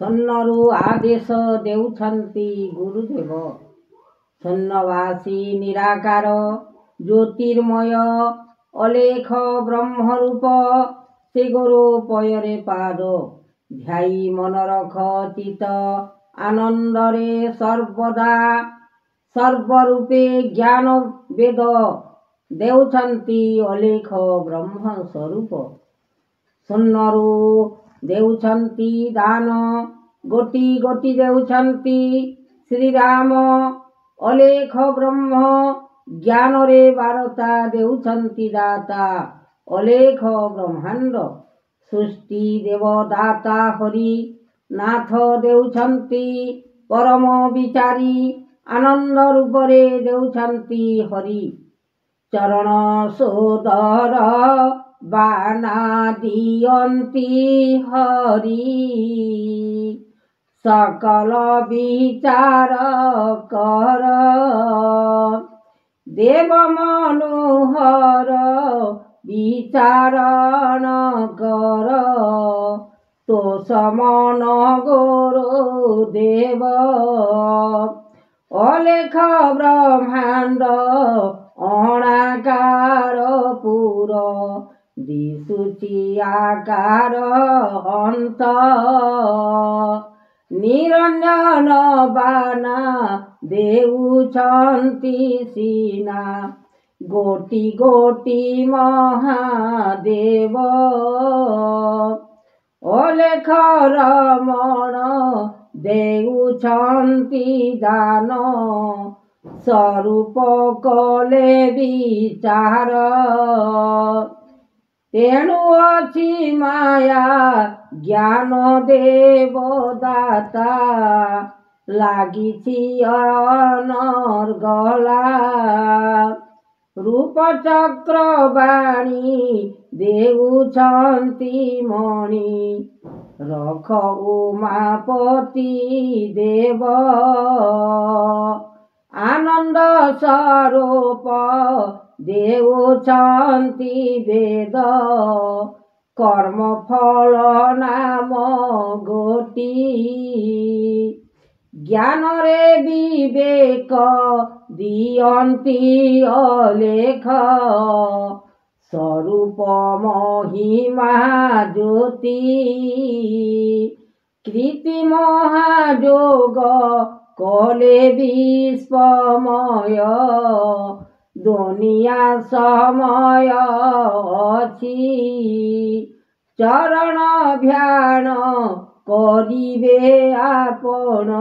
ସ୍ୱର୍ଣ୍ଣରୁ ଆଦେଶ ଦେଉଛନ୍ତି ଗୁରୁଦେବ। ଶୂନ୍ୟବାସୀ ନିରାକାର ଜ୍ୟୋତିର୍ମୟ ଅଲେଖ ବ୍ରହ୍ମରୂପ ସେ ଗୁରୁ ପୟରେ ପାଦ ଧ୍ୟାଇ ମନ ରଖ ଚିତ ଆନନ୍ଦରେ ସର୍ବଦା ସର୍ବରୂପେ ଜ୍ଞାନ ବେଦ ଦେଉଛନ୍ତି ଅଲେଖ ବ୍ରହ୍ମ ସ୍ୱରୂପ। ଶୂନ୍ୟରୁ ଦେଉଛନ୍ତି ଦାନ ଗୋଟି ଗୋଟି ଦେଉଛନ୍ତି ଶ୍ରୀରାମ ଅଲେଖ ବ୍ରହ୍ମ ଜ୍ଞାନରେ ବାରତା ଦେଉଛନ୍ତି ଦାତା ଅଲେଖ ବ୍ରହ୍ମାଣ୍ଡ ସୃଷ୍ଟି ଦେବଦାତା ହରି ନାଥ ଦେଉଛନ୍ତି ପରମ ବିଚାରୀ ଆନନ୍ଦ ରୂପରେ ଦେଉଛନ୍ତି ହରି ଚରଣ ସୋଦର ବାନା ଦିଅନ୍ତି ହରି ସକଲ ବିଚାର କର ଦେବ ମନୋହର ବିଚାରଣ କର ତୋ ସମନ ଗୁରୁ ଦେବ ଅଲେଖ ବ୍ରହ୍ମାଣ୍ଡ ଅଣାକାର ପୁର ଦିଶୁଚି ଆକାର ଅନ୍ତ ନିରଞ୍ଜନ ବାନା ଦେଉଛନ୍ତି ସିନା ଗୋଟି ଗୋଟି ମହାଦେବ ଅଲେଖ ରମଣ ଦେଉଛନ୍ତି ଦାନ ସ୍ୱରୂପ କଲେ ବିଚାର ତେଣୁ ଅଛି ମାୟା ଜ୍ଞାନ ଦେବଦାତା ଲାଗିଛି ଅନର୍ଗଳା ରୂପ ଚକ୍ରବାଣୀ ଦେଉଛନ୍ତି ମଣି ରଖ ଉମାପତି ଦେବ ଆନନ୍ଦ ସ୍ୱରୂପ ଦେଉଛନ୍ତି ବେଦ କର୍ମଫଳ ନାମ ଗୋଟି ଜ୍ଞାନରେ ବିବେକ ଦିଅନ୍ତି ଅଲେଖ ସ୍ୱରୂପ ମହିମା ଜ୍ୟୋତି କୀର୍ତ୍ତି ମହାଯୋଗ କଲେ ବିଶ୍ୱମୟ ଦୁନିଆ ସମୟ ଅଛି ଚରଣ ଧ୍ୟାନ କରିବେ ଆପଣ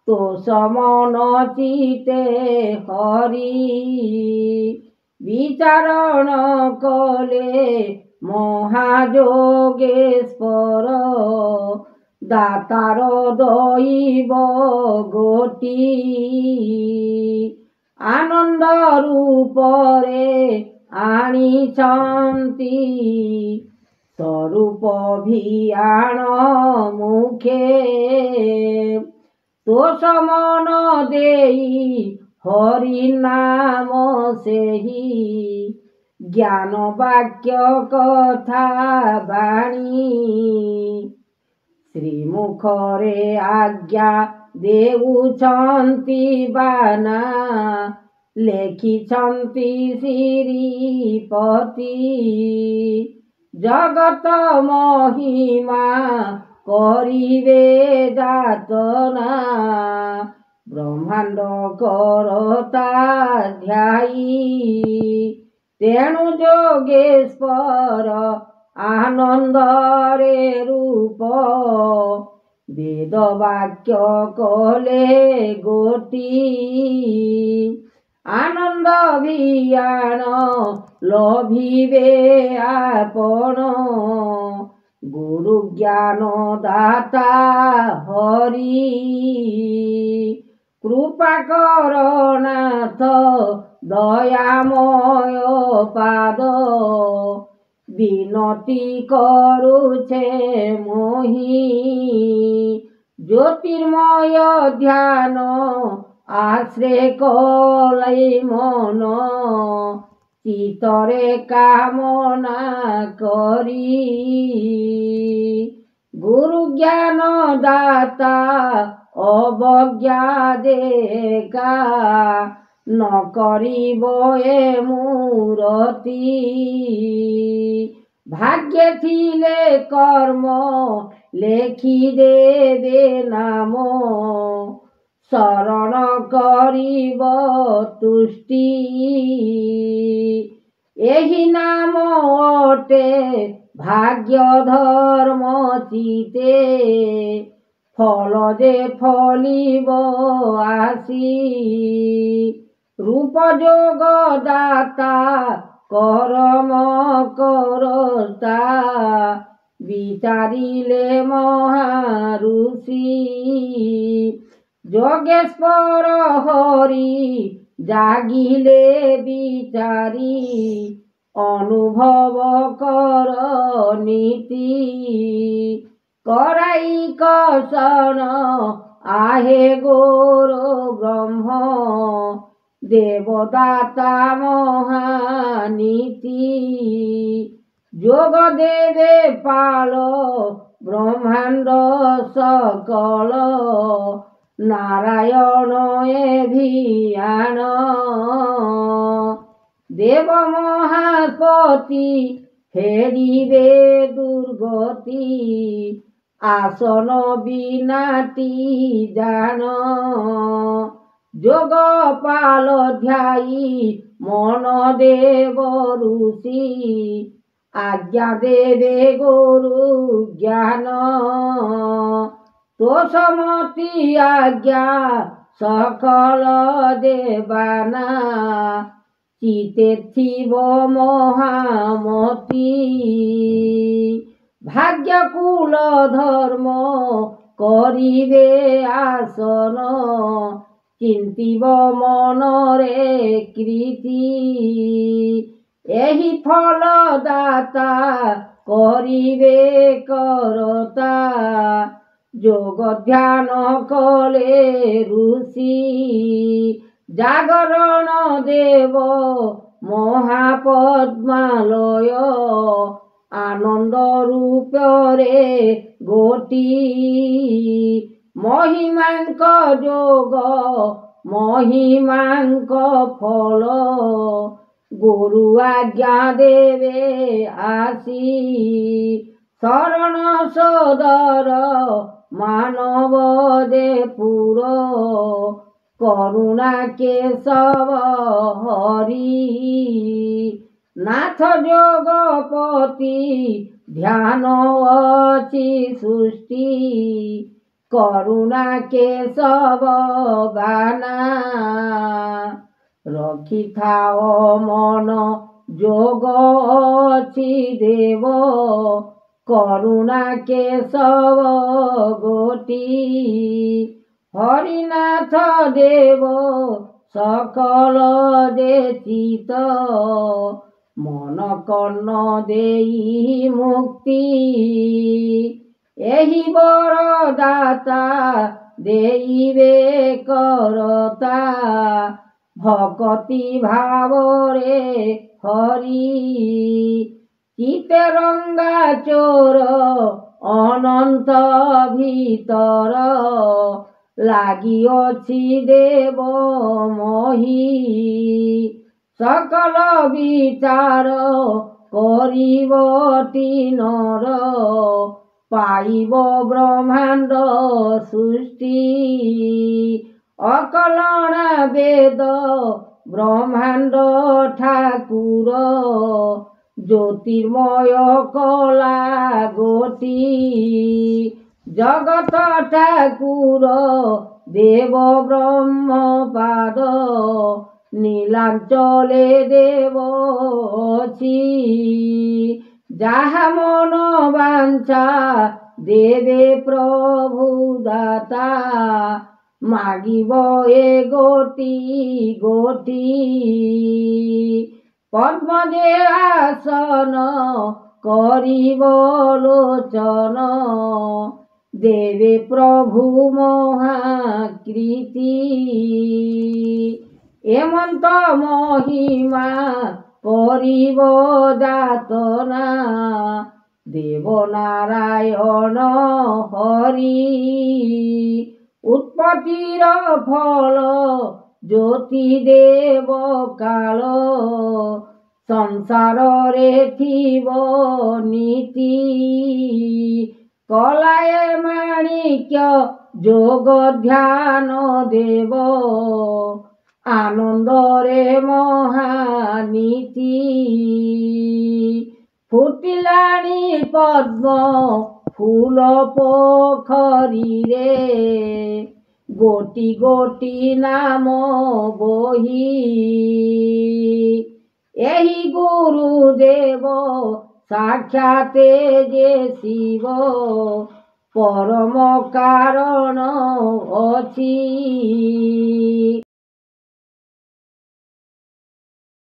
ତୋ ସମନ ଚିତେ ହରି ବିଚାରଣ କଲେ ମହାଯୋଗେଶ୍ୱର ଦାତାର ଦଇବ ଗୋଟି ଆନନ୍ଦ ରୂପରେ ଆଣିଛନ୍ତି ସ୍ୱରୂପ ଭିଆଣ ମୁଖେ ତୋ ସମନ ଦେଇ ହରି ନାମ ସେହି ଜ୍ଞାନ ବାକ୍ୟ କଥା ବାଣୀ ଶ୍ରୀମୁଖରେ ଆଜ୍ଞା ଦେଉଛନ୍ତି ବାନା ଲେଖିଛନ୍ତି ଶ୍ରୀପତି ଜଗତ ମହିମା କରିବେ ଯାତନା ବ୍ରହ୍ମାଣ୍ଡ କରତା ଧ୍ୟାଇ ତେଣୁ ଯୋଗେଶ୍ୱର ଆନନ୍ଦରେ ରୂପ ବେଦ ବାକ୍ୟ କଲେ ଗୋଟି ଆନନ୍ଦ ଭିଆଣ ଲଭିବେ ଆପଣ ଗୁରୁ ଜ୍ଞାନ ଦାତା ହରି କୃପା କର ନାଥ ଦୟାମୟ ପାଦ ବିନତି କରୁଛେ ମୋହି ଜ୍ୟୋତିର୍ମୟ ଧ୍ୟାନ ଆଶ୍ରେ କলাই ମନ ଚିତରେ କାମନା କରି ଗୁରୁ জ্ঞান দাতা অবজ্ঞা দেখা নকরিব এ মূরতি ভাগ্যে থিলে কর্ম লেখি দেবে নাম শরণ করিব তুষ্টি এহি নাম অটে ভাগ্য ধর্ম চিতে ফল যে ফলিব আসি রূপ যোগ দাতা করম করতা বিচারিলে মহারুষি যোগেশ্বর হরি জাগিলে বিচারি অনুভব কর নীতি করাই কষণ আহে গৌর ব্রহ্ম দেবদাতা মহানীতি যোগ দেবে পাল ব্রহ্মাণ্ড সকল নারায়ণ এভিয়ান দেব মহাপতি ফেরিবে দুর্গতি আসন বিনাটি জান যোগ পাল ধ্যায়ী মন দেব ঋষি আজ্ঞা দেবে গুরু জ্ঞান তোষমতি আজ্ঞা সকল দেবানা চিতে থিব মহামতি ভাগ্য কুল ধর্ম করিবে আসন চিন্তিব মনরে কৃতি এহি ফল দাতা করিবে করতা যোগ ধ্যান কলে ঋষি জাগরণ দেব মহাপদ্মালয় আনন্দ রূপরে গোটি মহিমাঙ্ক যোগ মহিমাঙ্ক ফল গুরু আজ্ঞা দেবে আসি শরণ সদর মানব দে পুর করুণা কেশব হরি নাথ যোগপতি ধ্যান অচি সৃষ্টি করুণা কেশব বানা রখিথাও মন যোগ অছি দেব করুণা কেশব গোটি হরিনাথ দেব সকল যে চিত মন কর্ণ দেই মুক্তি এহি বর দাতা দেইবে করতা ভকতি ভাবরে হরি চিতে রঙ্গা চোর অনন্ত ভিতর লাগিଅଛି দেব মহি সকল বিচার করিবটি নর পাইব ব্রহ্মাণ্ড সৃষ্টি অকলনা বেদ ব্রহ্মাণ্ড ঠাকুর জ্যোতির্ময় কলা গোটি জগত ঠাকুর দেব ব্রহ্ম পাদ নীলাঞ্চলে দেব অছি যাহা মন বাঞ্ছা দেবে প্রভু দাতা মাগিব এ গোটি গোটি পদ্মজে আসন করিব লোচন দেবে প্রভু মহাকৃতি এমন্ত মহিমা করিব যাতনা দেবনারায়ণ হরি। উৎপত্তির ফল জ্যোতি দেব কাল, সংসারে থিব নীতি। কলায় মাণিক্য যোগ ধ্যান দেব, আনন্দরে মহানীতি। ফুটিলাଣି পদ্ম ফুল পোখରୀরে, ଗୋଟି ଗୋଟି ନାମ ବହି। ଏହି ଗୁରୁଦେବ ସାକ୍ଷାତ ଯେ ଶିବ, ପରମ କାରଣ ଅଛି।